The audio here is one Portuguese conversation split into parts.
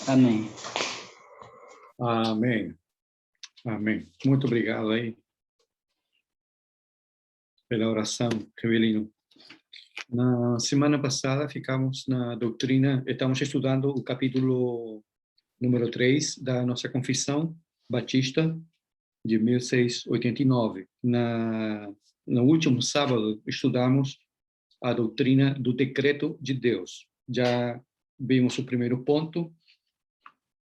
Amém. Amém. Amém. Muito obrigado aí pela oração, Revelino. Na semana passada ficamos na doutrina, estamos estudando o capítulo número 3 da nossa Confissão Batista de 1689. No último sábado estudamos a doutrina do decreto de Deus. Já vimos o primeiro ponto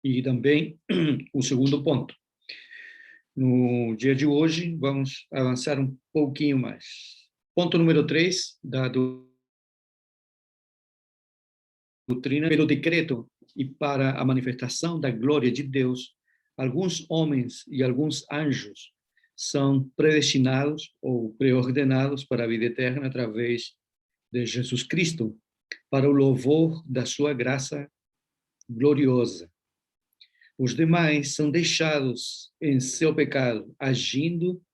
e também o segundo ponto. No dia de hoje, vamos avançar um pouquinho mais. Ponto número 3 da doutrina. Pelo decreto e para a manifestação da glória de Deus, alguns homens e alguns anjos são predestinados ou preordenados para a vida eterna através de Jesus Cristo, para o louvor da sua graça gloriosa. Os demais são deixados em seu pecado, agindo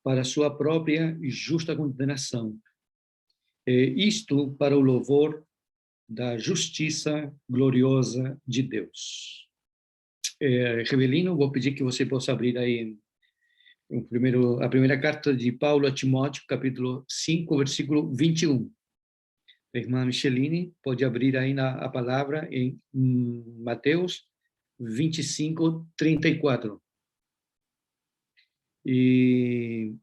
para sua própria e justa condenação. Isto para o louvor da justiça gloriosa de Deus. Revelino, vou pedir que você possa abrir aí a primeira carta de Paulo a Timóteo, capítulo 5, versículo 21. A irmã Micheline pode abrir aí a palavra em Mateus 25, 34. E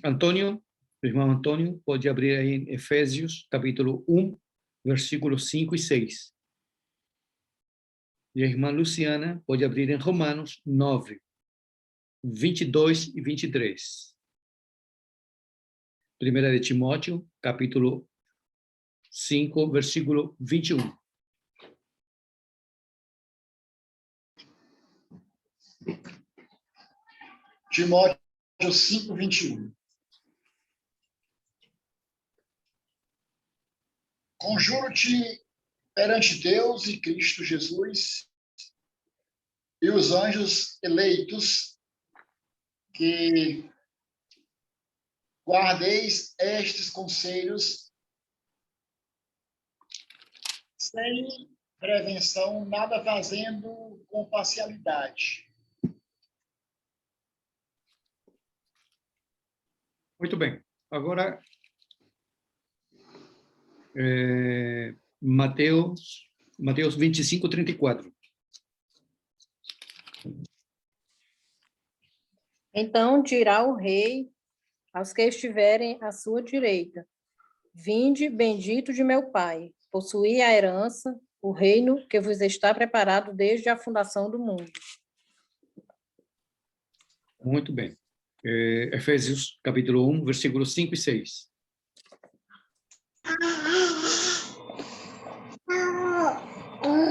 Antônio, o irmão Antônio, pode abrir aí em Efésios, capítulo 1, versículos 5 e 6. E a irmã Luciana pode abrir em Romanos 9, 22 e 23. Primeira de Timóteo, capítulo 5, versículo 21. Timóteo 5, 21. Conjuro-te perante Deus e Cristo Jesus e os anjos eleitos que guardeis estes conselhos sem prevenção, nada fazendo com parcialidade. Muito bem. Agora, Mateus 25, 34. Então dirá o rei aos que estiverem à sua direita: Vinde, bendito de meu Pai, possuí a herança, o reino que vos está preparado desde a fundação do mundo. Muito bem. Efésios, capítulo 1, versículos 5 e 6.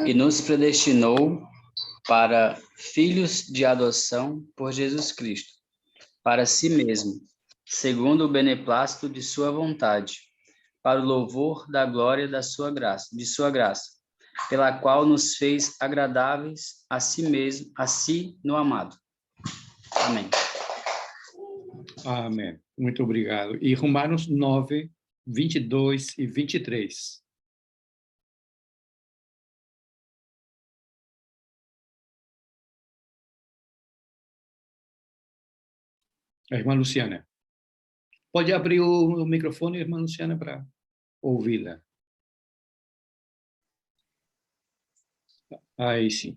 E nos predestinou para filhos de adoção por Jesus Cristo, para si mesmo, segundo o beneplácito de sua vontade, para o louvor da glória de sua graça, pela qual nos fez agradáveis a si mesmo, a si no amado. Amém. Amém. Muito obrigado. E Romanos 9, 22 e 23. A irmã Luciana. Pode abrir o microfone, irmã Luciana, para ouvi-la. Aí sim.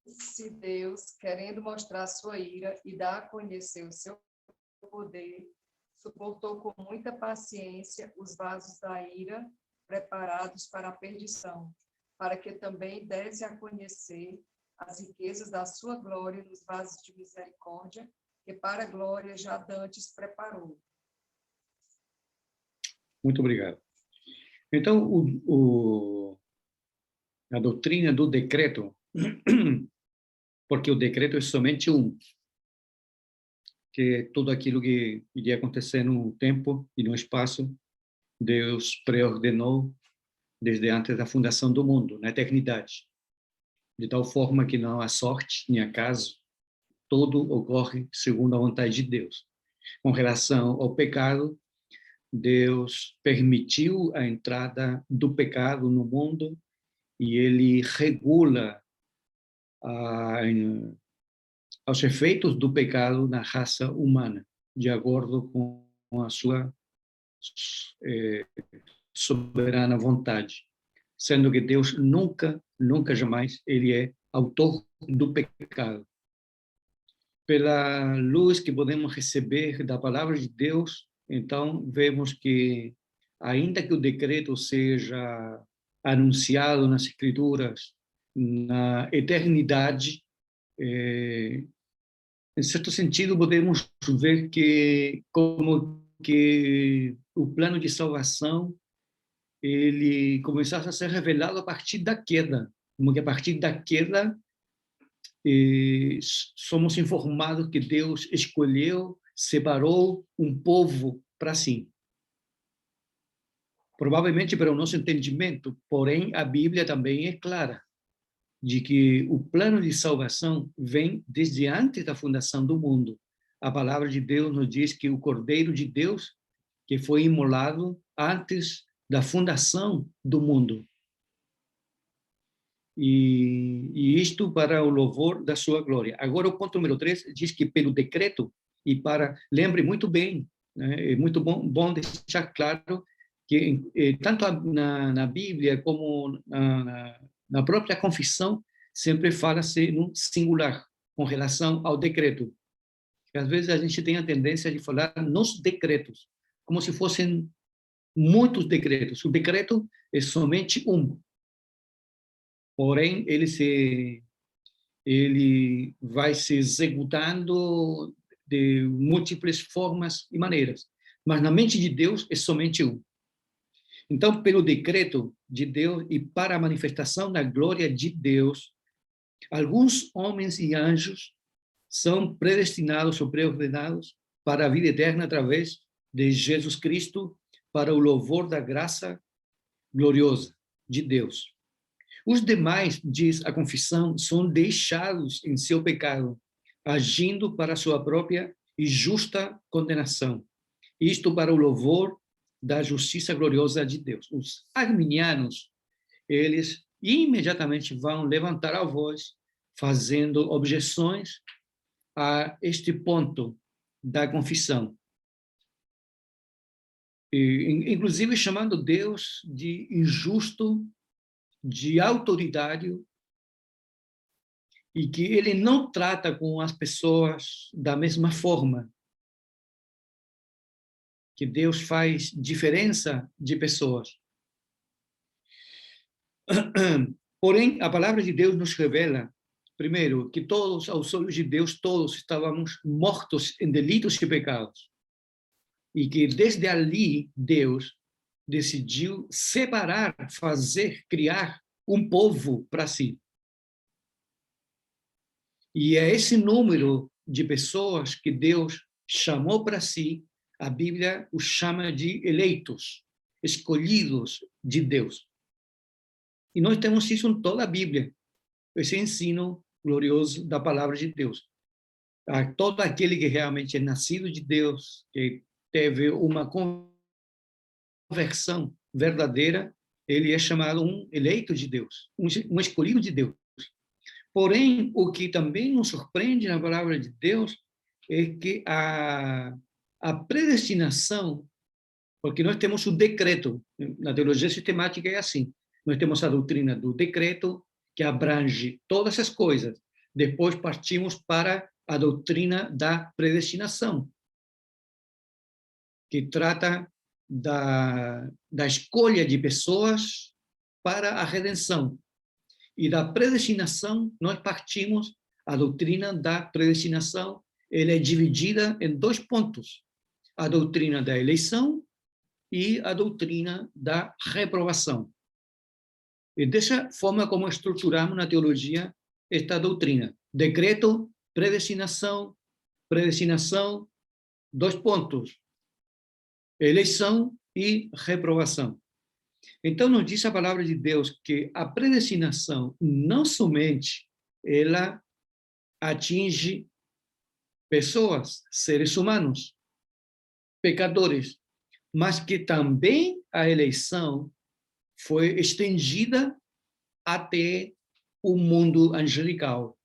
Se Deus, querendo mostrar sua ira e dar a conhecer o seu poder, suportou com muita paciência os vasos da ira preparados para a perdição, para que também desse a conhecer as riquezas da sua glória nos vasos de misericórdia, que para a glória já dantes preparou. Muito obrigado. Então, a doutrina do decreto, porque o decreto é somente que é tudo aquilo que iria acontecer no tempo e no espaço, Deus preordenou desde antes da fundação do mundo, na eternidade, de tal forma que não há sorte nem acaso, tudo ocorre segundo a vontade de Deus. Com relação ao pecado, Deus permitiu a entrada do pecado no mundo e ele regula os efeitos do pecado na raça humana, de acordo com a sua soberana vontade, sendo que Deus nunca jamais, ele é autor do pecado. Pela luz que podemos receber da palavra de Deus, então vemos que, ainda que o decreto seja anunciado nas Escrituras na eternidade, em certo sentido podemos ver que como que o plano de salvação ele começasse a ser revelado a partir da queda, como que a partir da queda somos informados que Deus escolheu, separou um povo para si. Provavelmente para o nosso entendimento, porém a Bíblia também é clara de que o plano de salvação vem desde antes da fundação do mundo. A palavra de Deus nos diz que o Cordeiro de Deus, que foi imolado antes da fundação do mundo. E isto para o louvor da sua glória. Agora, o ponto número 3 diz que pelo decreto, e para, lembre muito bem, né, é muito bom deixar claro que tanto na Bíblia como na própria confissão, sempre fala-se no singular, com relação ao decreto. Às vezes a gente tem a tendência de falar nos decretos, como se fossem muitos decretos. O decreto é somente um. Porém, ele vai se executando de múltiplas formas e maneiras. Mas na mente de Deus é somente um. Então, pelo decreto de Deus e para a manifestação da glória de Deus, alguns homens e anjos são predestinados ou preordenados para a vida eterna através de Jesus Cristo, para o louvor da graça gloriosa de Deus. Os demais, diz a confissão, são deixados em seu pecado, agindo para sua própria e justa condenação. Isto para o louvor da justiça gloriosa de Deus. Os arminianos, eles imediatamente vão levantar a voz, fazendo objeções a este ponto da confissão. Inclusive chamando Deus de injusto, de autoritário, e que ele não trata com as pessoas da mesma forma, que Deus faz diferença de pessoas. Porém, a palavra de Deus nos revela, primeiro, que todos, aos olhos de Deus, todos estávamos mortos em delitos e pecados. E que desde ali, Deus decidiu separar, fazer, criar um povo para si. E é esse número de pessoas que Deus chamou para si, a Bíblia os chama de eleitos, escolhidos de Deus. E nós temos isso em toda a Bíblia, esse ensino glorioso da palavra de Deus. A todo aquele que realmente é nascido de Deus, que teve uma conversão verdadeira, ele é chamado um eleito de Deus, um escolhido de Deus. Porém, o que também nos surpreende na palavra de Deus é que a predestinação, porque nós temos o decreto, na teologia sistemática é assim, nós temos a doutrina do decreto, que abrange todas as coisas. Depois partimos para a doutrina da predestinação, que trata da escolha de pessoas para a redenção. E da predestinação, nós partimos, a doutrina da predestinação, ela é dividida em 2 pontos. A doutrina da eleição e a doutrina da reprovação. E dessa forma como estruturamos na teologia esta doutrina. Decreto, predestinação, 2 pontos. Eleição e reprovação. Então, nos diz a palavra de Deus que a predestinação não somente ela atinge pessoas, seres humanos, pecadores, mas que também a eleição foi estendida até o mundo angelical,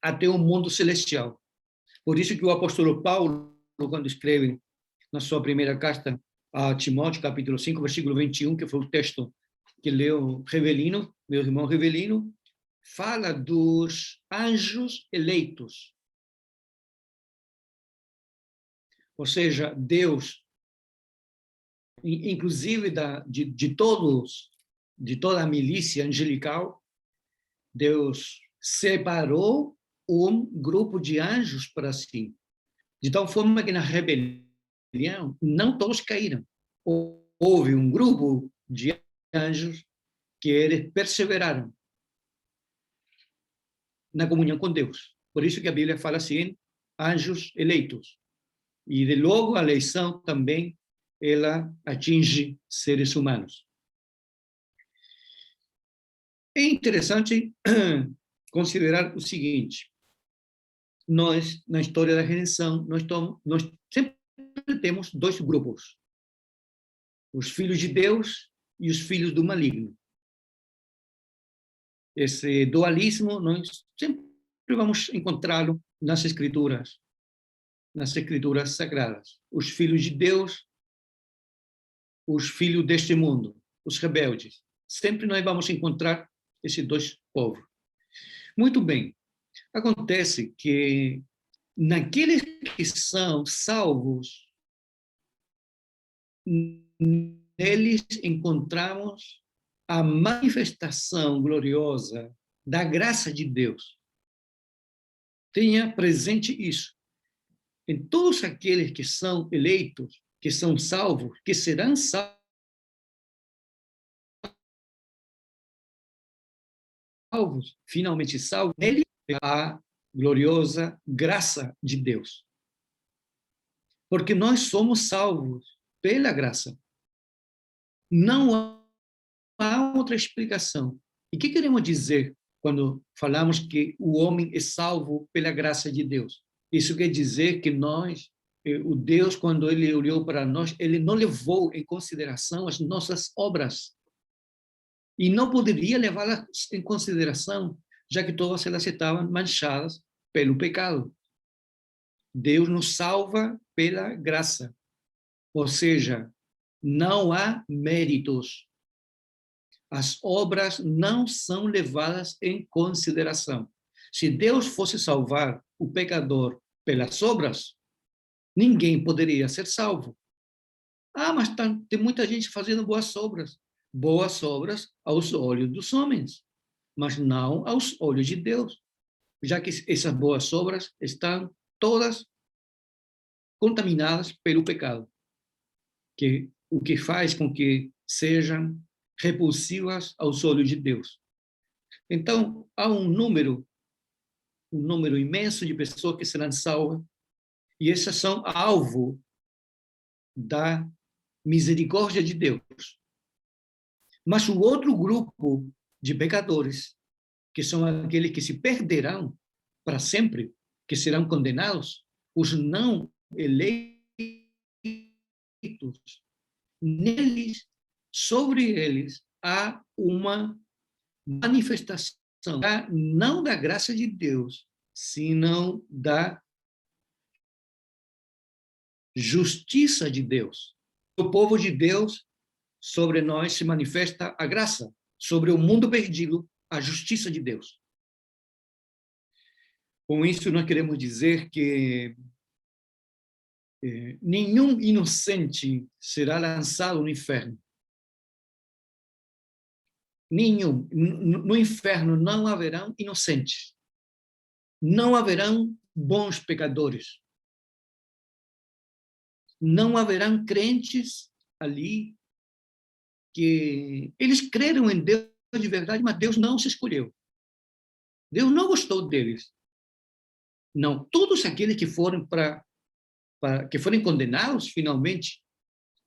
até o mundo celestial. Por isso que o apóstolo Paulo, quando escreve na sua primeira carta a Timóteo, capítulo 5, versículo 21, que foi o texto que leu Revelino, meu irmão Revelino, fala dos anjos eleitos. Ou seja, Deus, inclusive de toda a milícia angelical, Deus separou um grupo de anjos para si, de tal forma que na rebelião não todos caíram. Houve um grupo de anjos que eles perseveraram na comunhão com Deus. Por isso que a Bíblia fala assim, anjos eleitos. E de logo a eleição também ela atinge seres humanos. É interessante considerar o seguinte: nós, na história da redenção, nós sempre temos dois grupos: os filhos de Deus e os filhos do maligno. Esse dualismo nós sempre vamos encontrá-lo nas escrituras sagradas. Os filhos de Deus, os filhos deste mundo, os rebeldes. Sempre nós vamos encontrar esses dois povos. Muito bem. Acontece que naqueles que são salvos, neles encontramos a manifestação gloriosa da graça de Deus. Tenha presente isso. Em todos aqueles que são eleitos, que são salvos, que serão salvos, finalmente salvos, nele a gloriosa graça de Deus. Porque nós somos salvos pela graça. Não há outra explicação. E o que queremos dizer quando falamos que o homem é salvo pela graça de Deus? Isso quer dizer que nós, o Deus, quando ele olhou para nós, ele não levou em consideração as nossas obras. E não poderia levá-las em consideração, já que todas elas estavam manchadas pelo pecado. Deus nos salva pela graça. Ou seja, não há méritos. As obras não são levadas em consideração. Se Deus fosse salvar o pecador pelas obras, ninguém poderia ser salvo. Ah, mas tem muita gente fazendo boas obras. Boas obras aos olhos dos homens, mas não aos olhos de Deus, já que essas boas obras estão todas contaminadas pelo pecado, o que faz com que sejam repulsivas aos olhos de Deus. Então, há um número imenso de pessoas que serão salvas, e essas são alvo da misericórdia de Deus. Mas o outro grupo de pecadores, que são aqueles que se perderão para sempre, que serão condenados, os não eleitos, neles, sobre eles, há uma manifestação, não da graça de Deus, senão da justiça de Deus. O povo de Deus, sobre nós se manifesta a graça, sobre o mundo perdido, a justiça de Deus. Com isso, nós queremos dizer que nenhum inocente será lançado no inferno. Nenhum. No inferno não haverão inocentes. Não haverão bons pecadores. Não haverão crentes ali que eles creram em Deus de verdade, mas Deus não se escolheu. Deus não gostou deles. Não, todos aqueles que foram que forem condenados, finalmente,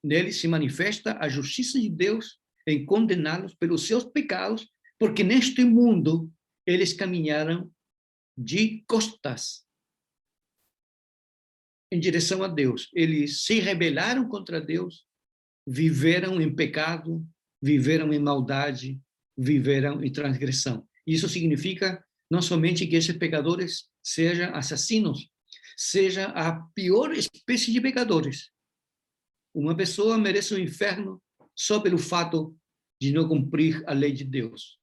neles se manifesta a justiça de Deus em condená-los pelos seus pecados, porque neste mundo eles caminharam de costas em direção a Deus. Eles se rebelaram contra Deus, viveram em pecado, viveram em maldade, viveram em transgressão. Isso significa não somente que esses pecadores sejam assassinos, seja a pior espécie de pecadores. Uma pessoa merece o inferno só pelo fato de não cumprir a lei de Deus.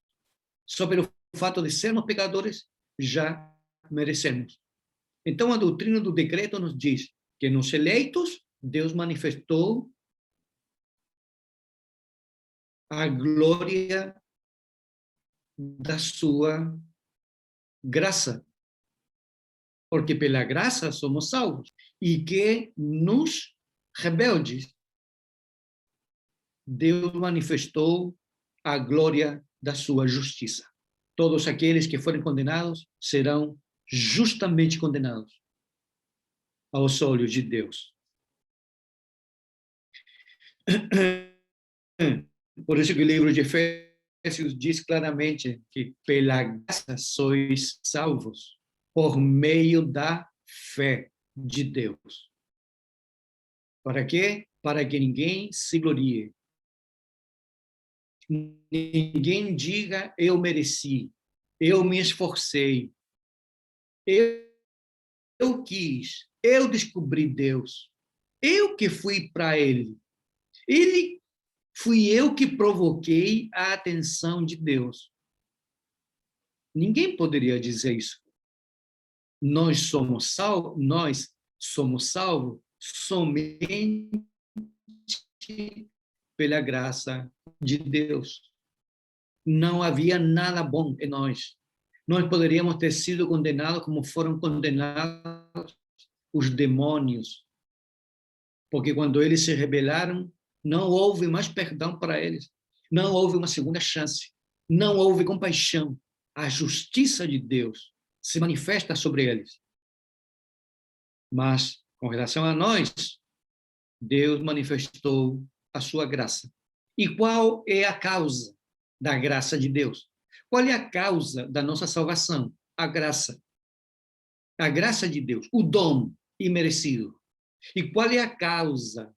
Só pelo fato de sermos pecadores, já merecemos. Então, a doutrina do decreto nos diz que nos eleitos, Deus manifestou a glória da sua graça. Porque pela graça somos salvos. E que nos rebeldes, Deus manifestou a glória da sua justiça. Todos aqueles que forem condenados serão justamente condenados aos olhos de Deus. Por isso que o livro de Efésios diz claramente que pela graça sois salvos por meio da fé de Deus. Para quê? Para que ninguém se glorie. Ninguém diga, eu mereci, eu me esforcei, eu quis, eu descobri Deus, eu que fui para Ele. Fui eu que provoquei a atenção de Deus. Ninguém poderia dizer isso. Nós somos salvos somente pela graça de Deus. Não havia nada bom em nós. Nós poderíamos ter sido condenados como foram condenados os demônios, porque quando eles se rebelaram, não houve mais perdão para eles, não houve uma segunda chance, não houve compaixão. A justiça de Deus se manifesta sobre eles. Mas, com relação a nós, Deus manifestou a sua graça. E qual é a causa da graça de Deus? Qual é a causa da nossa salvação? A graça. A graça de Deus, o dom imerecido. E qual é a causa?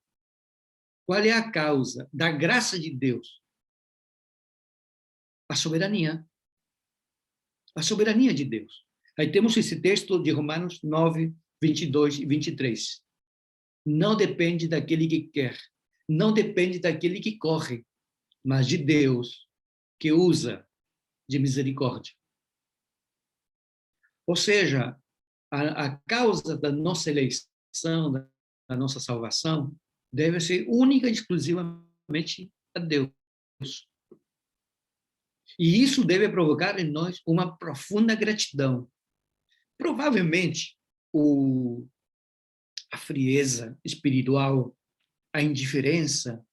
Qual é a causa da graça de Deus? A soberania. A soberania de Deus. Aí temos esse texto de Romanos 9, 22 e 23. Não depende daquele que quer, não depende daquele que corre, mas de Deus que usa de misericórdia. Ou seja, a causa da nossa eleição, da nossa salvação, deve ser única e exclusivamente a Deus. E isso deve provocar em nós uma profunda gratidão. Provavelmente, a frieza espiritual, a indiferença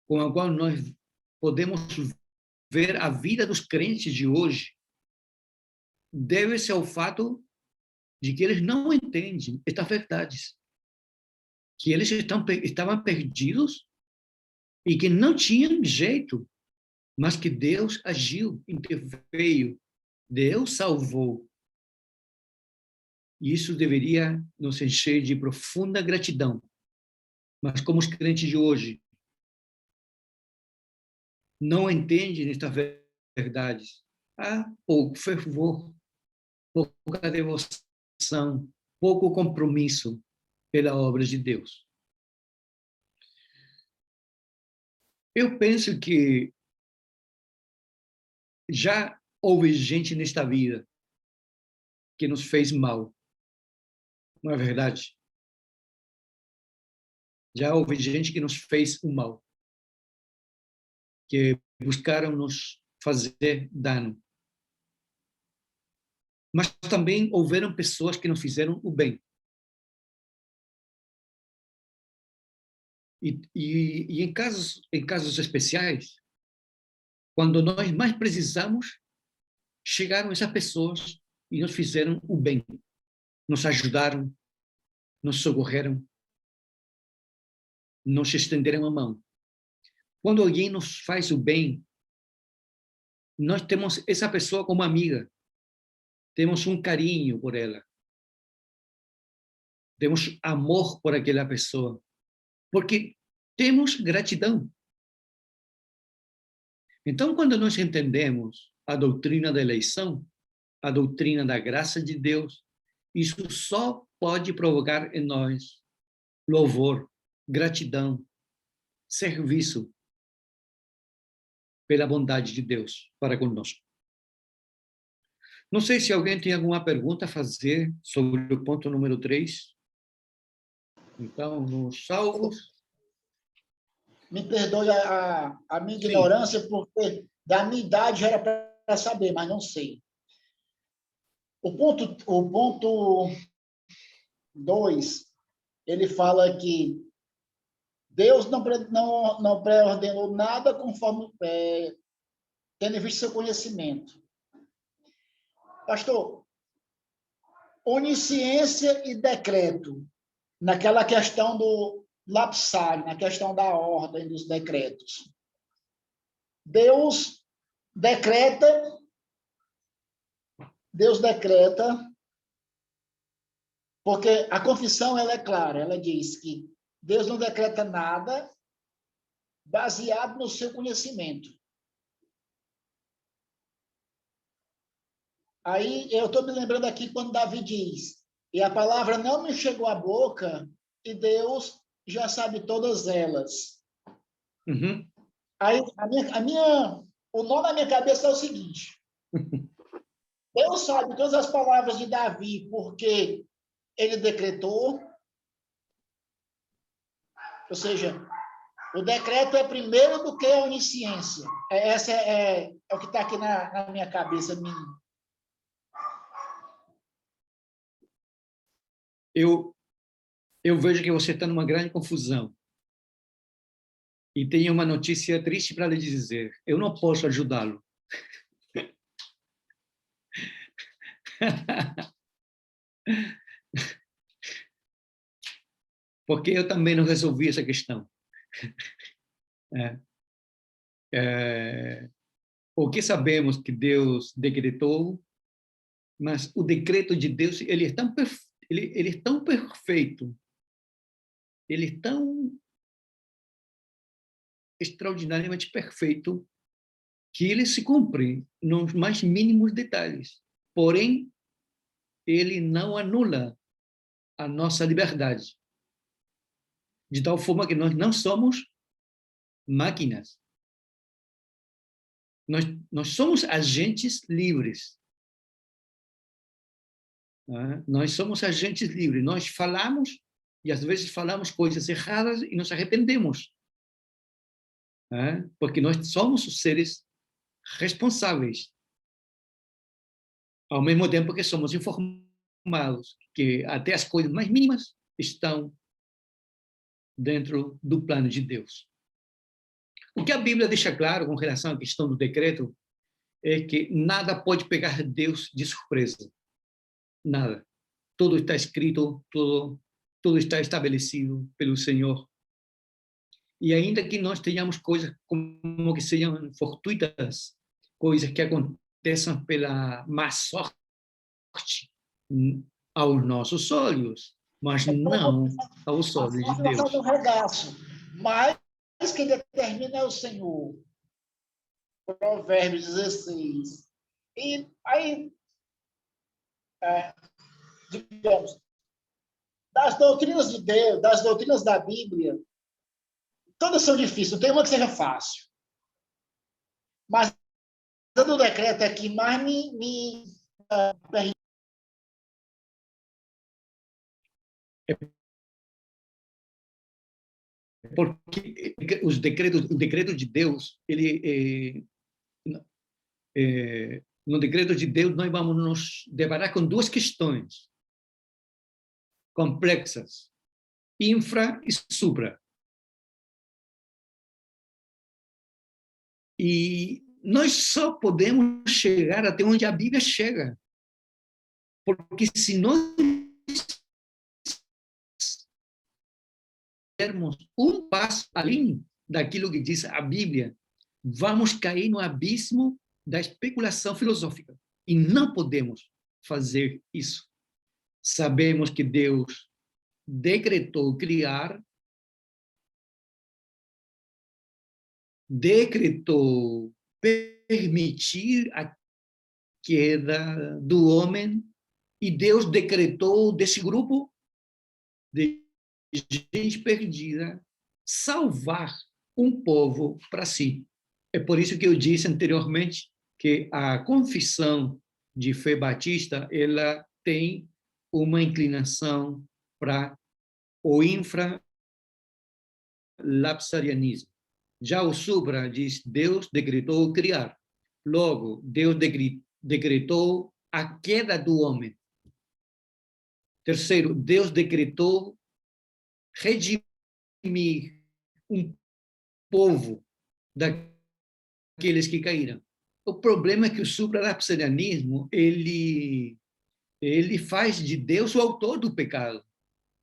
com a qual nós podemos ver a vida dos crentes de hoje, deve-se ao fato de que eles não entendem estas verdades, que eles estavam perdidos e que não tinham jeito, mas que Deus agiu, interveio, Deus salvou. E isso deveria nos encher de profunda gratidão. Mas como os crentes de hoje não entendem estas verdades, há pouco fervor, pouca devoção, pouco compromisso pela obra de Deus. Eu penso que já houve gente nesta vida que nos fez mal. Não é verdade? Já houve gente que nos fez o mal, que buscaram nos fazer dano. Mas também houveram pessoas que nos fizeram o bem. E em casos especiais, quando nós mais precisamos, chegaram essas pessoas e nos fizeram o bem. Nos ajudaram, nos socorreram, nos estenderam a mão. Quando alguém nos faz o bem, nós temos essa pessoa como amiga, temos um carinho por ela, temos amor por aquela pessoa, porque temos gratidão. Então, quando nós entendemos a doutrina da eleição, a doutrina da graça de Deus, isso só pode provocar em nós louvor, gratidão, serviço pela bondade de Deus para conosco. Não sei se alguém tem alguma pergunta a fazer sobre o ponto número 3. Então, nos salvos... Me perdoe a minha Sim. ignorância, porque da minha idade já era para saber, mas não sei. O ponto 2, ele fala que Deus não pré-ordenou nada conforme tendo visto seu conhecimento. Pastor, onisciência e decreto, naquela questão do lapsário, na questão da ordem dos decretos. Deus decreta, porque a confissão ela é clara, ela diz que Deus não decreta nada baseado no seu conhecimento. Aí eu estou me lembrando aqui quando Davi diz, e a palavra não me chegou à boca, e Deus já sabe todas elas. Uhum. Aí o nó na minha cabeça é o seguinte, Deus sabe todas as palavras de Davi, porque ele decretou, ou seja, o decreto é primeiro do que a onisciência. Essa é o que está aqui na minha cabeça. Eu vejo que você está numa grande confusão. E tenho uma notícia triste para lhe dizer. Eu não posso ajudá-lo. Porque eu também não resolvi essa questão. O que sabemos que Deus decretou, mas o decreto de Deus ele é tão perfeito, ele é tão extraordinariamente perfeito que ele se cumpre nos mais mínimos detalhes. Porém, ele não anula a nossa liberdade, de tal forma que nós não somos máquinas. Nós somos agentes livres. Nós somos agentes livres. Nós falamos, e às vezes falamos coisas erradas e nos arrependemos. Porque nós somos os seres responsáveis. Ao mesmo tempo que somos informados que até as coisas mais mínimas estão dentro do plano de Deus. O que a Bíblia deixa claro com relação à questão do decreto é que nada pode pegar Deus de surpresa. Nada. Tudo está escrito, tudo está estabelecido pelo Senhor. E ainda que nós tenhamos coisas como que sejam fortuitas, coisas que aconteçam pela má sorte aos nossos olhos, mas não aos olhos de Deus. Do regaço, mas quem determina é o Senhor. Provérbios 16. E aí, digamos, das doutrinas de Deus, das doutrinas da Bíblia, todas são difíceis, não tem uma que seja fácil. Mas a do decreto aqui mais me porque o decreto de Deus, no decreto de Deus nós vamos nos deparar com duas questões complexas, infra e supra. E nós só podemos chegar até onde a Bíblia chega, porque se nós dermos um passo além daquilo que diz a Bíblia, vamos cair no abismo da especulação filosófica. E não podemos fazer isso. Sabemos que Deus decretou criar, decretou permitir a queda do homem, e Deus decretou desse grupo de gente perdida salvar um povo para si. É por isso que eu disse anteriormente que a confissão de fé batista, ela tem uma inclinação para o infralapsarianismo. Já o supra diz, Deus decretou criar. Logo, Deus decretou a queda do homem. Terceiro, Deus decretou redimir um povo daqueles que caíram. O problema é que o supralapsarianismo, ele faz de Deus o autor do pecado.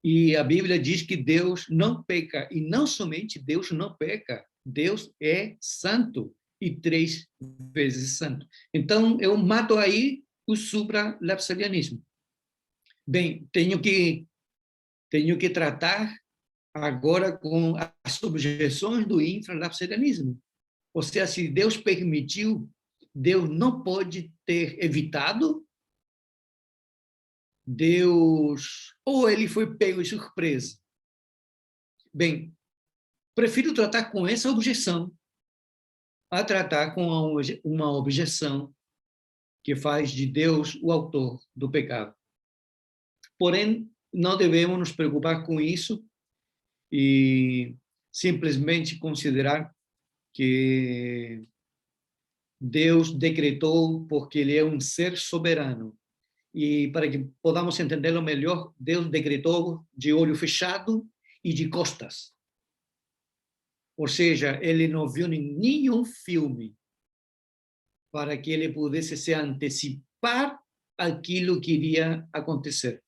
E a Bíblia diz que Deus não peca, e não somente Deus não peca, Deus é santo e 3 vezes santo. Então, eu mato aí o supralapsarianismo. Bem, tenho que tratar agora com as objeções do infralapsarianismo. Ou seja, se Deus permitiu, Deus não pode ter evitado, Deus, ou ele foi pego de surpresa. Bem, prefiro tratar com essa objeção a tratar com uma objeção que faz de Deus o autor do pecado. Porém, não devemos nos preocupar com isso e simplesmente considerar que Deus decretou porque ele é um ser soberano. E para que podamos entendê-lo melhor, Deus decretou de olho fechado e de costas. Ou seja, ele não viu nenhum filme para que ele pudesse se antecipar aquilo que iria acontecer.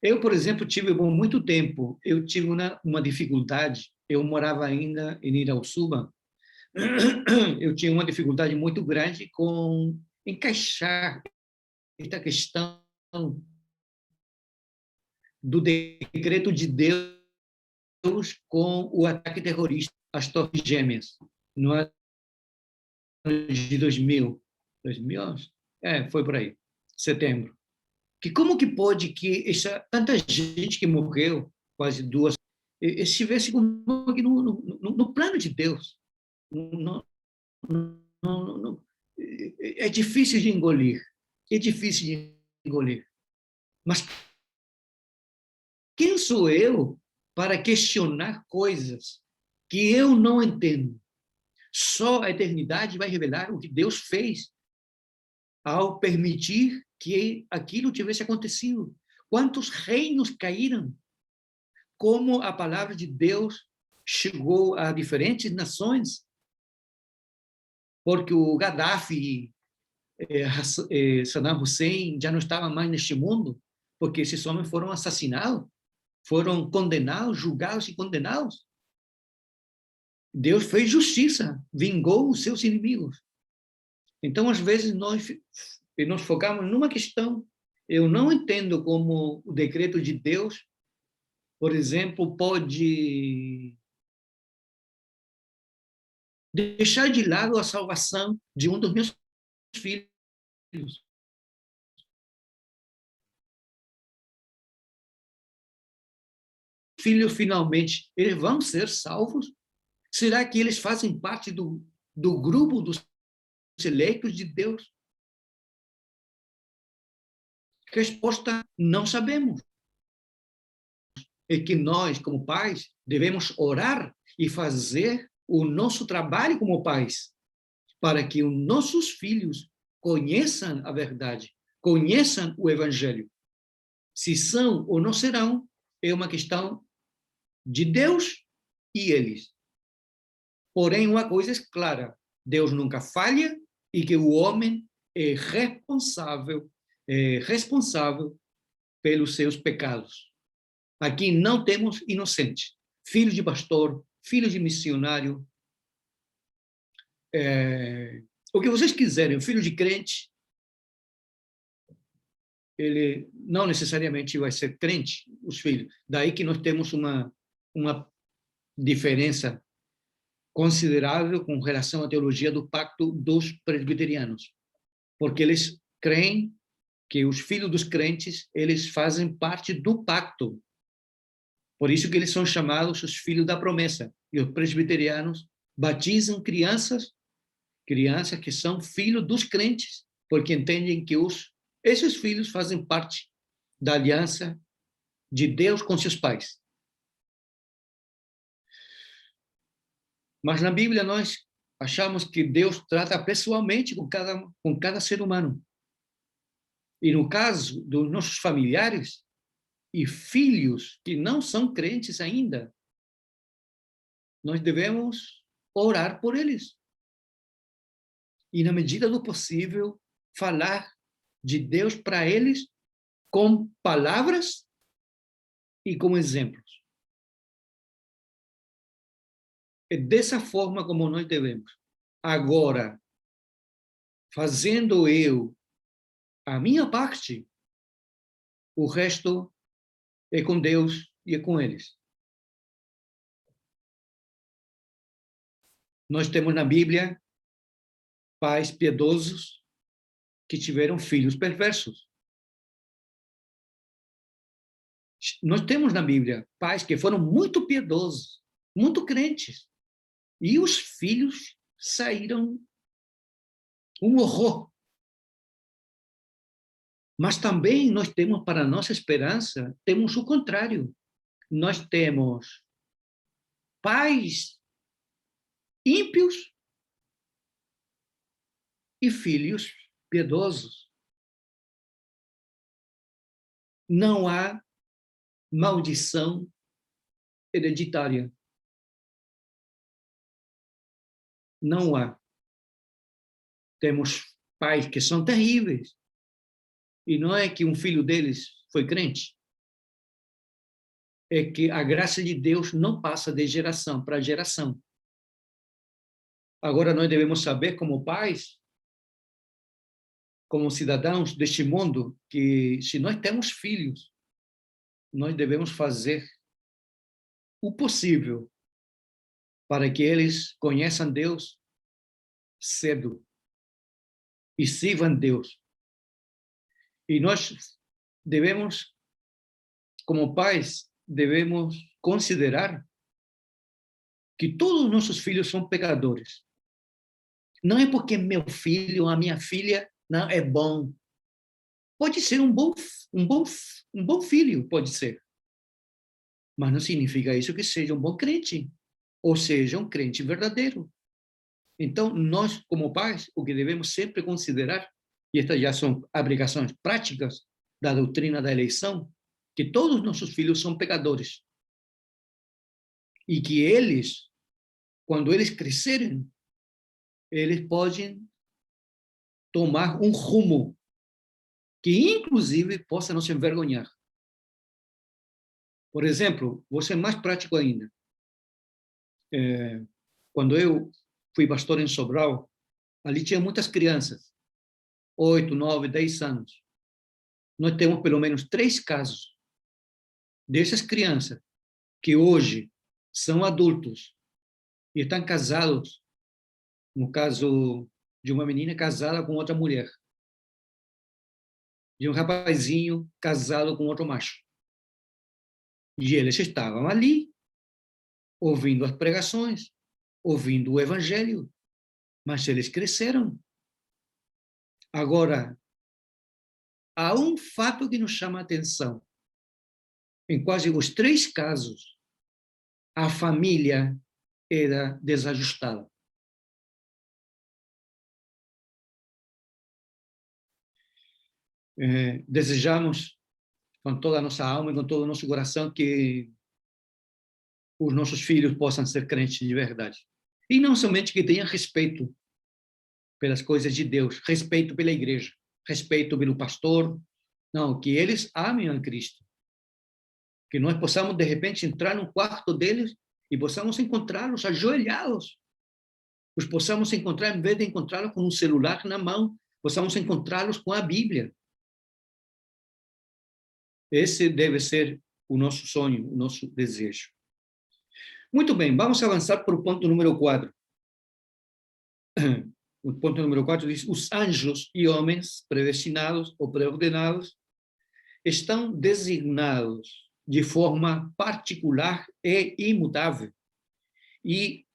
Eu, por exemplo, tive por muito tempo, eu tive uma dificuldade, eu morava ainda em Irauçuba, eu tinha uma dificuldade muito grande com encaixar esta questão do decreto de Deus com o ataque terrorista às Torres Gêmeas, no ano de 2000, foi por aí, setembro. Que como que pode que tanta gente que morreu, quase 2, estivesse no plano de Deus? É difícil de engolir. É difícil de engolir. Mas quem sou eu para questionar coisas que eu não entendo? Só a eternidade vai revelar o que Deus fez ao permitir que aquilo tivesse acontecido. Quantos reinos caíram? Como a palavra de Deus chegou a diferentes nações? Porque o Gaddafi, Saddam Hussein já não estava mais neste mundo, porque esses homens foram assassinados, foram condenados, julgados e condenados. Deus fez justiça, vingou os seus inimigos. Então, às vezes, nós focamos numa questão. Eu não entendo como o decreto de Deus, por exemplo, pode deixar de lado a salvação de um dos meus filhos. Filhos, finalmente, eles vão ser salvos? Será que eles fazem parte do grupo dos eleitos de Deus? Resposta: não sabemos. É que nós, como pais, devemos orar e fazer o nosso trabalho como pais, para que os nossos filhos conheçam a verdade, conheçam o Evangelho. Se são ou não serão, é uma questão de Deus e eles. Porém, uma coisa é clara: Deus nunca falha e que o homem é responsável pelos seus pecados. Aqui não temos inocentes. Filho de pastor, filho de missionário, o que vocês quiserem, filho de crente, ele não necessariamente vai ser crente, os filhos. Daí que nós temos uma diferença considerável com relação à teologia do pacto dos presbiterianos, porque eles creem que os filhos dos crentes, eles fazem parte do pacto. Por isso que eles são chamados os filhos da promessa. E os presbiterianos batizam crianças que são filhos dos crentes, porque entendem que esses filhos fazem parte da aliança de Deus com seus pais. Mas na Bíblia nós achamos que Deus trata pessoalmente com cada ser humano. E no caso dos nossos familiares e filhos que não são crentes ainda, nós devemos orar por eles. E, na medida do possível, falar de Deus para eles com palavras e com exemplos. É dessa forma como nós devemos. Agora, fazendo eu a minha parte, o resto é com Deus e é com eles. Nós temos na Bíblia pais piedosos que tiveram filhos perversos. Nós temos na Bíblia pais que foram muito piedosos, muito crentes, e os filhos saíram um horror. Mas também nós temos, para nossa esperança, temos o contrário. Nós temos pais ímpios e filhos piedosos. Não há maldição hereditária. Não há. Temos pais que são terríveis. E não é que um filho deles foi crente. É que a graça de Deus não passa de geração para geração. Agora nós devemos saber, como pais, como cidadãos deste mundo, que se nós temos filhos, nós devemos fazer o possível para que eles conheçam Deus cedo e sirvam Deus. E nós devemos, como pais, devemos considerar que todos os nossos filhos são pecadores. Não é porque meu filho ou a minha filha não é bom. Pode ser um bom filho, pode ser. Mas não significa isso que seja um bom crente, ou seja, um crente verdadeiro. Então, nós, como pais, o que devemos sempre considerar, e estas já são aplicações práticas da doutrina da eleição, que todos os nossos filhos são pecadores. E que eles, quando eles crescerem, eles podem tomar um rumo que, inclusive, possa nos envergonhar. Por exemplo, vou ser mais prático ainda. Quando eu fui pastor em Sobral, ali tinha muitas crianças, 8, 9, 10 anos. Nós temos pelo menos 3 casos dessas crianças que hoje são adultos e estão casados, no caso de uma menina casada com outra mulher, de um rapazinho casado com outro macho. E eles estavam ali, ouvindo as pregações, ouvindo o evangelho, mas eles cresceram. Agora, há um fato que nos chama a atenção. Em quase os 3 casos, a família era desajustada. Desejamos, com toda a nossa alma e com todo o nosso coração, que os nossos filhos possam ser crentes de verdade. E não somente que tenham respeito pelas coisas de Deus, respeito pela igreja, respeito pelo pastor, não, que eles amem a Cristo. Que nós possamos, de repente, entrar no quarto deles e possamos encontrá-los ajoelhados. Os possamos encontrar, em vez de encontrá-los com um celular na mão, possamos encontrá-los com a Bíblia. Esse deve ser o nosso sonho, o nosso desejo. Muito bem, vamos avançar para o ponto número 4. O ponto número 4 diz: os anjos e homens predestinados ou preordenados estão designados de forma particular e imutável. E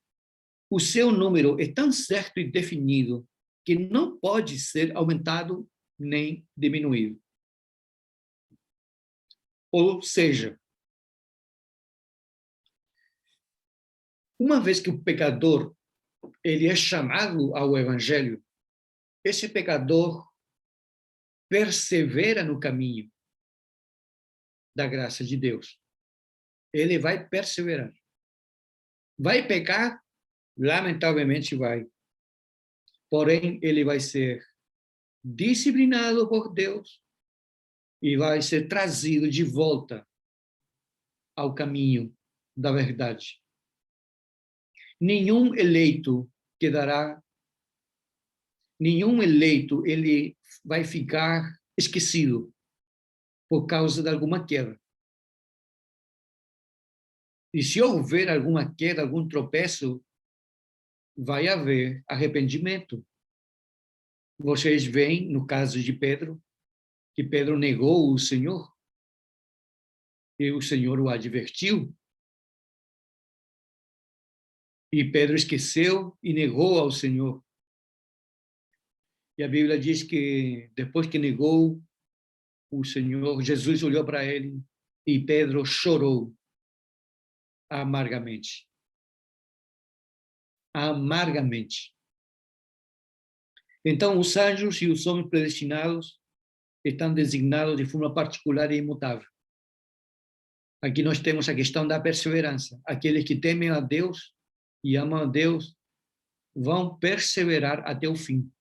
o seu número é tão certo e definido que não pode ser aumentado nem diminuído. Ou seja, uma vez que o pecador ele é chamado ao evangelho, esse pecador persevera no caminho da graça de Deus. Ele vai perseverar. Vai pecar? Lamentavelmente vai. Porém, ele vai ser disciplinado por Deus e vai ser trazido de volta ao caminho da verdade. Nenhum eleito ele vai ficar esquecido por causa de alguma queda. E se houver alguma queda, algum tropeço, vai haver arrependimento. Vocês veem, no caso de Pedro, que Pedro negou o Senhor, e o Senhor o advertiu, e Pedro esqueceu e negou ao Senhor. E a Bíblia diz que depois que negou o Senhor, Jesus olhou para ele e Pedro chorou amargamente. Amargamente. Então, os anjos e os homens predestinados estão designados de forma particular e imutável. Aqui nós temos a questão da perseverança. Aqueles que temem a Deus e amam a Deus vão perseverar até o fim.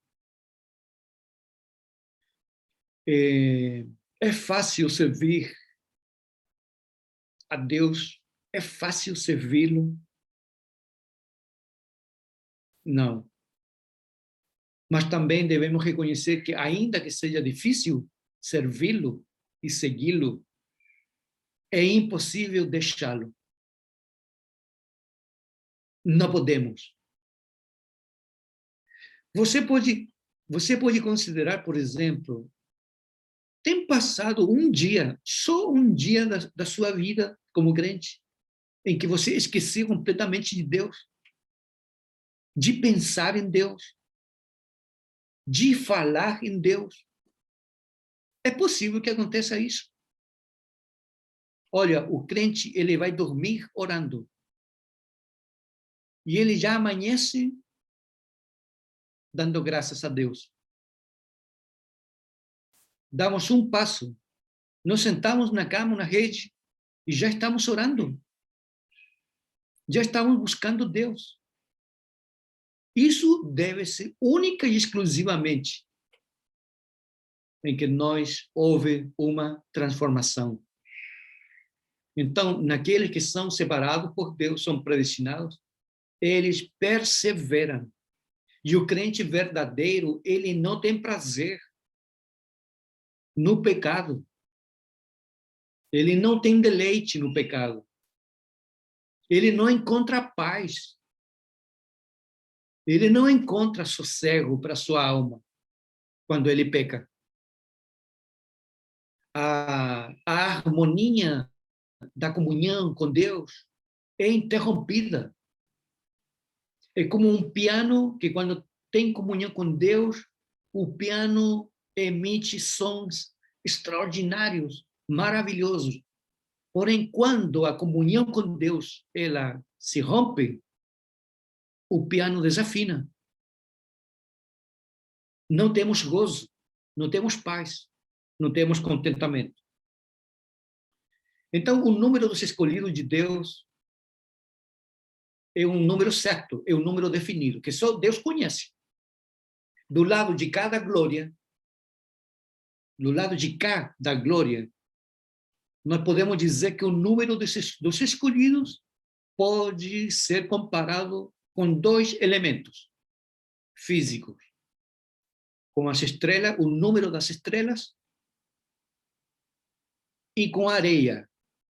É fácil servir a Deus? É fácil servi-lo? Não. Mas também devemos reconhecer que, ainda que seja difícil servi-lo e segui-lo, é impossível deixá-lo. Não podemos. Você pode considerar, por exemplo, tem passado um dia, só um dia da sua vida como crente, em que você esqueceu completamente de Deus, de pensar em Deus, de falar em Deus. É possível que aconteça isso. Olha, o crente, ele vai dormir orando. E ele já amanhece dando graças a Deus. Damos um passo, nos sentamos na cama, na rede, e já estamos orando. Já estamos buscando Deus. Isso deve ser única e exclusivamente em que houve uma transformação. Então, naqueles que são separados por Deus, são predestinados, eles perseveram. E o crente verdadeiro, ele não tem prazer no pecado. Ele não tem deleite no pecado. Ele não encontra paz. Ele não encontra sossego para sua alma quando ele peca. A harmonia da comunhão com Deus é interrompida. É como um piano que, quando tem comunhão com Deus, o piano emite sons extraordinários, maravilhosos. Porém, quando a comunhão com Deus ela se rompe, o piano desafina. Não temos gozo, não temos paz, não temos contentamento. Então, o número dos escolhidos de Deus é um número certo, é um número definido, que só Deus conhece. Do lado de cada glória, do lado de cá da glória, nós podemos dizer que o número dos escolhidos pode ser comparado com dois elementos físicos, com as estrelas, o número das estrelas, e com a areia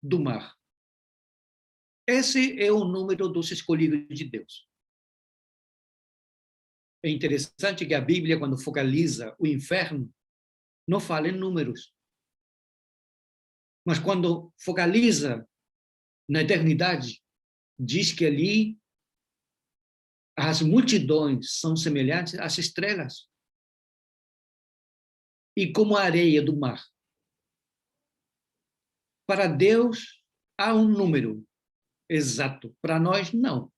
do mar. Esse é o número dos escolhidos de Deus. É interessante que a Bíblia, quando focaliza o inferno, não fala em números. Mas quando focaliza na eternidade, diz que ali as multidões são semelhantes às estrelas e como a areia do mar. Para Deus, há um número exato. Para nós, não.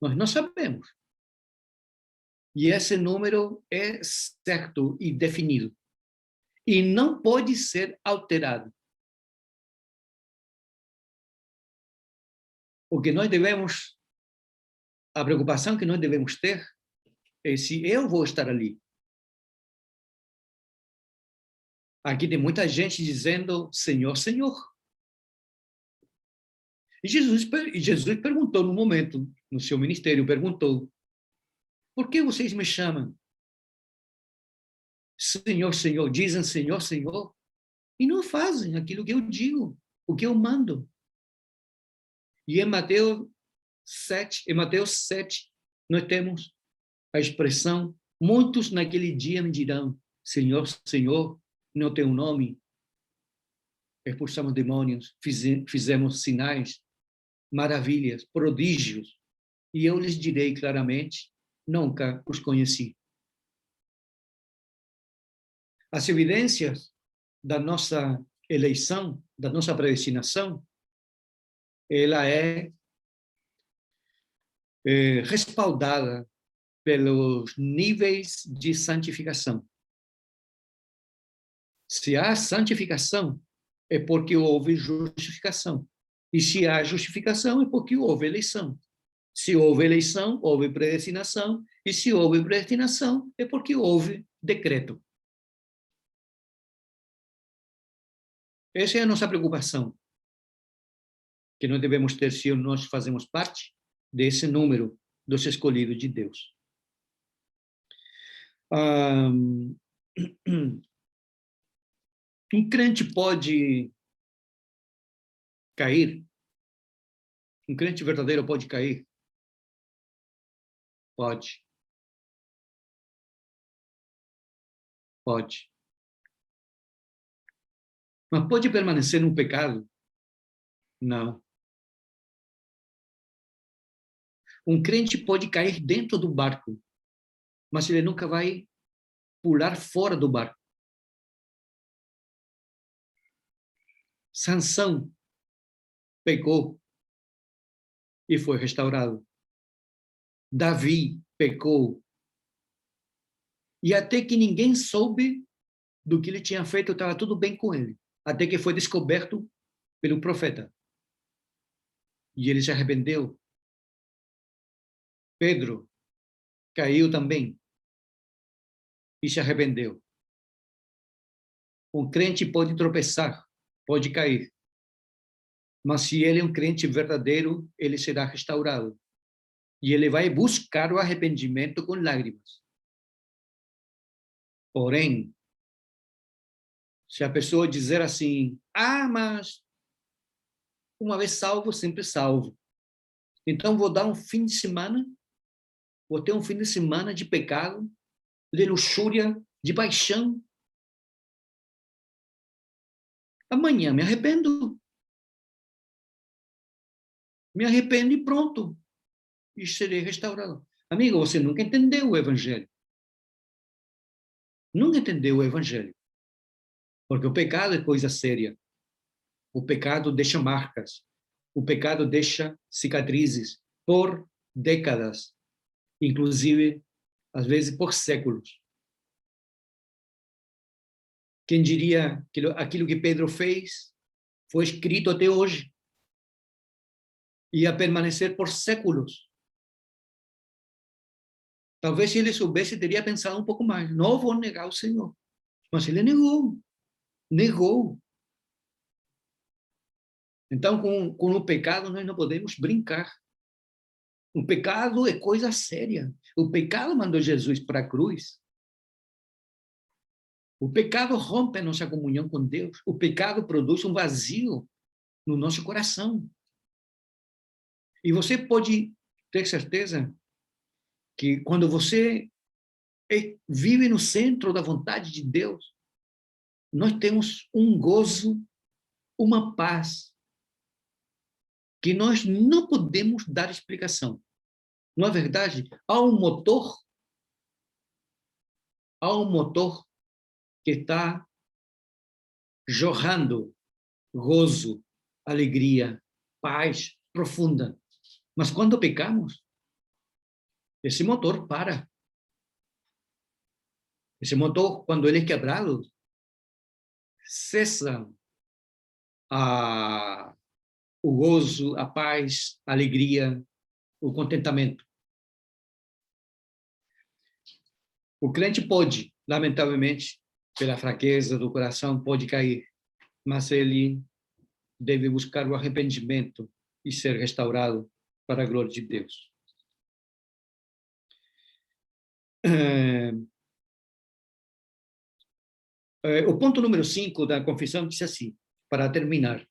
Nós não sabemos. E esse número é certo e definido. E não pode ser alterado. O que nós devemos, a preocupação que nós devemos ter é se eu vou estar ali. Aqui tem muita gente dizendo, Senhor, Senhor. E Jesus perguntou no momento, no seu ministério, perguntou, por que vocês me chamam? Senhor, Senhor, dizem Senhor, Senhor, e não fazem aquilo que eu digo, o que eu mando. E em Mateus 7, nós temos a expressão, muitos naquele dia me dirão, Senhor, Senhor, no teu nome, expulsamos demônios, fizemos sinais, maravilhas, prodígios, e eu lhes direi claramente, nunca os conheci. As evidências da nossa eleição, da nossa predestinação, ela é respaldada pelos níveis de santificação. Se há santificação, é porque houve justificação. E se há justificação, é porque houve eleição. Se houve eleição, houve predestinação. E se houve predestinação, é porque houve decreto. Essa é a nossa preocupação, que nós devemos ter se nós fazemos parte desse número dos escolhidos de Deus. Um crente pode cair? Um crente verdadeiro pode cair? Pode. Pode. Mas pode permanecer no pecado? Não. Um crente pode cair dentro do barco, mas ele nunca vai pular fora do barco. Sansão pecou e foi restaurado. Davi pecou. E até que ninguém soube do que ele tinha feito, estava tudo bem com ele. Até que foi descoberto pelo profeta. E ele se arrependeu. Pedro caiu também e se arrependeu. Um crente pode tropeçar, pode cair. Mas se ele é um crente verdadeiro, ele será restaurado. E ele vai buscar o arrependimento com lágrimas. Porém, se a pessoa dizer assim, mas uma vez salvo, sempre salvo. Então vou dar um fim de semana, vou ter um fim de semana de pecado, de luxúria, de paixão. Amanhã me arrependo. Me arrependo e pronto. E serei restaurado. Amigo, você nunca entendeu o Evangelho. Nunca entendeu o Evangelho. Porque o pecado é coisa séria. O pecado deixa marcas. O pecado deixa cicatrizes por décadas. Inclusive, às vezes, por séculos. Quem diria que aquilo que Pedro fez foi escrito até hoje. Ia permanecer por séculos. Talvez se ele soubesse, teria pensado um pouco mais. Não vou negar o Senhor. Mas ele negou. Negou. Então, com o pecado, nós não podemos brincar. O pecado é coisa séria. O pecado mandou Jesus para a cruz. O pecado rompe a nossa comunhão com Deus. O pecado produz um vazio no nosso coração. E você pode ter certeza que quando você vive no centro da vontade de Deus, nós temos um gozo, uma paz, que nós não podemos dar explicação. Na verdade, há um motor que está jorrando gozo, alegria, paz profunda. Mas quando pecamos, esse motor para. Esse motor, quando ele é quebrado, cessa o gozo, a paz, a alegria, o contentamento. O crente pode, lamentavelmente, pela fraqueza do coração, pode cair, mas ele deve buscar o arrependimento e ser restaurado para a glória de Deus. O ponto número 5 da confissão diz assim, para terminar: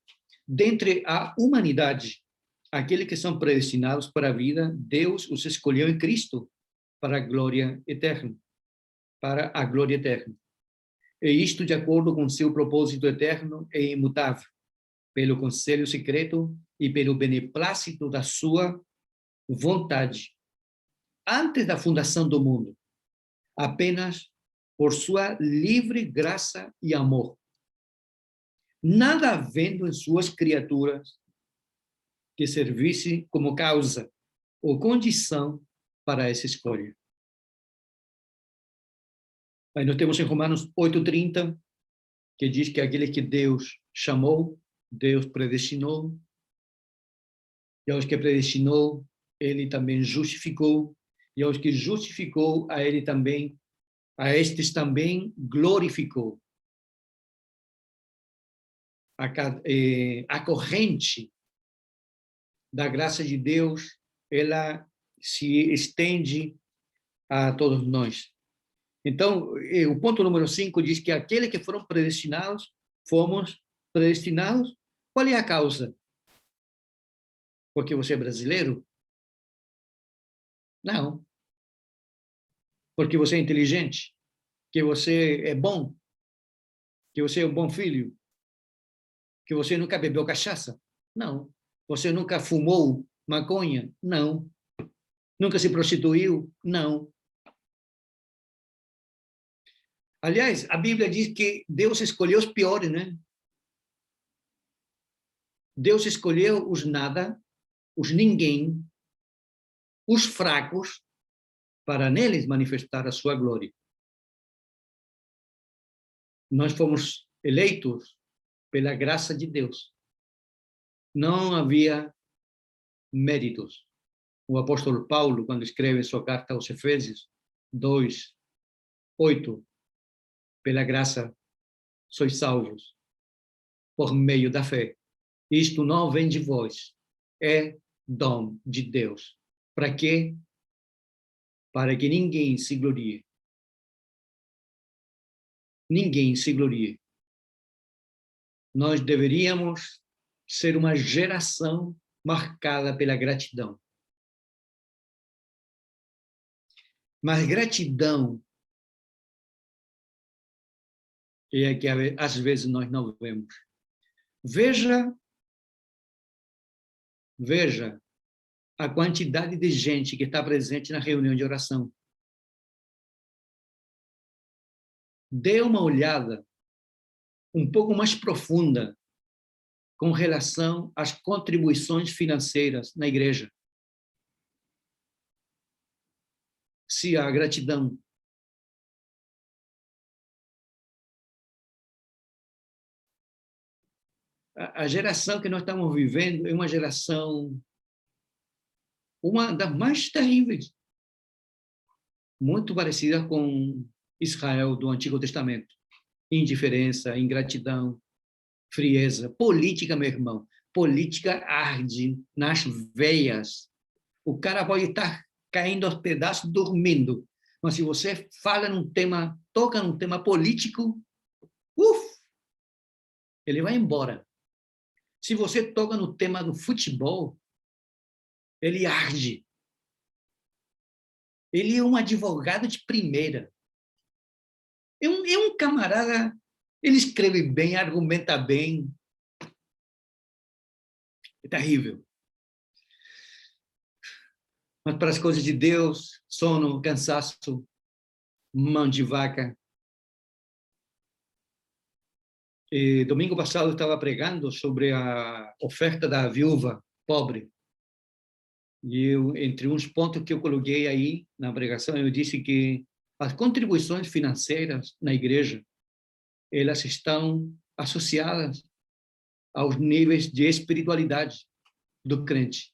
dentre a humanidade, aqueles que são predestinados para a vida, Deus os escolheu em Cristo para a glória eterna. Para a glória eterna. E isto de acordo com seu propósito eterno e imutável, pelo conselho secreto e pelo beneplácito da sua vontade, antes da fundação do mundo, apenas por sua livre graça e amor, nada havendo em suas criaturas que servisse como causa ou condição para essa escolha. Aí nós temos em Romanos 8:30, que diz que aquele que Deus chamou, Deus predestinou, e aos que predestinou, ele também justificou, e aos que justificou, a estes também glorificou. A corrente da graça de Deus, ela se estende a todos nós. Então, o ponto número 5 diz que aqueles que foram predestinados, fomos predestinados. Qual é a causa? Porque você é brasileiro? Não. Porque você é inteligente? Que você é bom? Que você é um bom filho? Que você nunca bebeu cachaça? Não. Você nunca fumou maconha? Não. Nunca se prostituiu? Não. Aliás, a Bíblia diz que Deus escolheu os piores, né? Deus escolheu os nada, os ninguém, os fracos, para neles manifestar a sua glória. Nós fomos eleitos pela graça de Deus. Não havia méritos. O apóstolo Paulo, quando escreve sua carta aos Efésios 2:8, pela graça sois salvos, por meio da fé. Isto não vem de vós, é dom de Deus. Para quê? Para que ninguém se glorie. Ninguém se glorie. Nós deveríamos ser uma geração marcada pela gratidão. Mas gratidão é que às vezes nós não vemos. Veja a quantidade de gente que está presente na reunião de oração. Dê uma olhada um pouco mais profunda com relação às contribuições financeiras na igreja. Se há gratidão. A geração que nós estamos vivendo é uma geração, uma das mais terríveis, muito parecida com Israel do Antigo Testamento. Indiferença, ingratidão, frieza, política, meu irmão. Política arde nas veias. O cara pode estar caindo aos pedaços, dormindo. Mas se você toca num tema político, ele vai embora. Se você toca no tema do futebol, ele arde. Ele é um advogado de primeira. É um camarada, ele escreve bem, argumenta bem. É terrível. Mas para as coisas de Deus, sono, cansaço, mão de vaca. E domingo passado eu estava pregando sobre a oferta da viúva pobre. E eu, entre uns pontos que eu coloquei aí na pregação, eu disse que as contribuições financeiras na igreja, elas estão associadas aos níveis de espiritualidade do crente.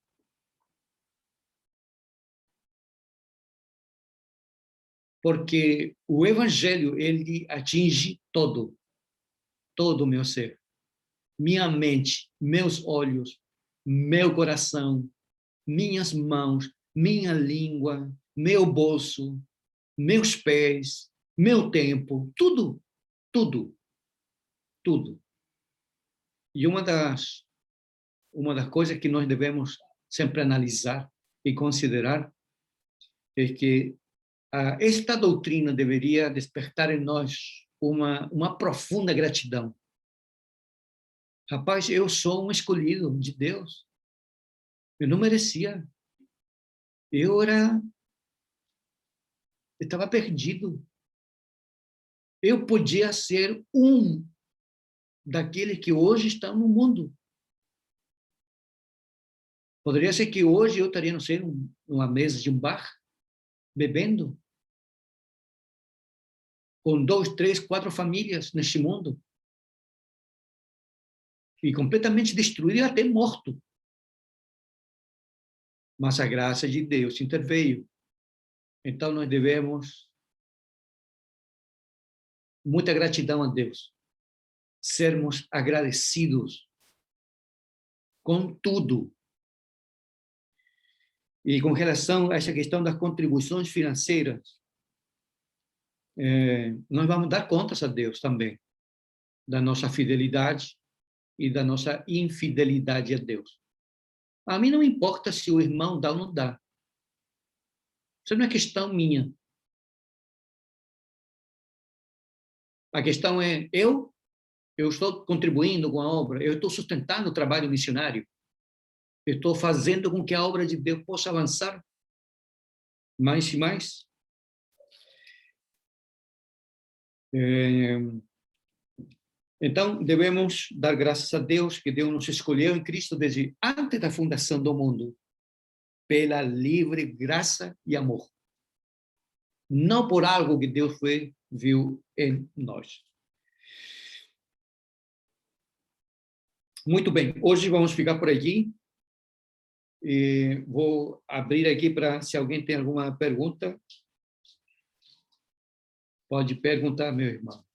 Porque o evangelho, ele atinge todo o meu ser. Minha mente, meus olhos, meu coração, minhas mãos, minha língua, meu bolso, meus pés, meu tempo, tudo. E uma das coisas que nós devemos sempre analisar e considerar é que esta doutrina deveria despertar em nós uma profunda gratidão. Rapaz, eu sou um escolhido de Deus. Eu não merecia. Eu estava perdido. Eu podia ser um daqueles que hoje estão no mundo. Poderia ser que hoje eu estaria, não sei, numa mesa de um bar, bebendo, com 2, 3, 4 famílias neste mundo, e completamente destruído e até morto. Mas a graça de Deus interveio. Então nós devemos muita gratidão a Deus, sermos agradecidos com tudo. E com relação a essa questão das contribuições financeiras, nós vamos dar contas a Deus também da nossa fidelidade e da nossa infidelidade a Deus. A mim não importa se o irmão dá ou não dá. Isso não é questão minha. A questão é, eu estou contribuindo com a obra, eu estou sustentando o trabalho missionário, eu estou fazendo com que a obra de Deus possa avançar mais e mais. Então, devemos dar graças a Deus que Deus nos escolheu em Cristo desde antes da fundação do mundo, pela livre graça e amor. Não por algo que Deus viu em nós. Muito bem, hoje vamos ficar por aqui. E vou abrir aqui para, se alguém tem alguma pergunta, pode perguntar, meu irmão.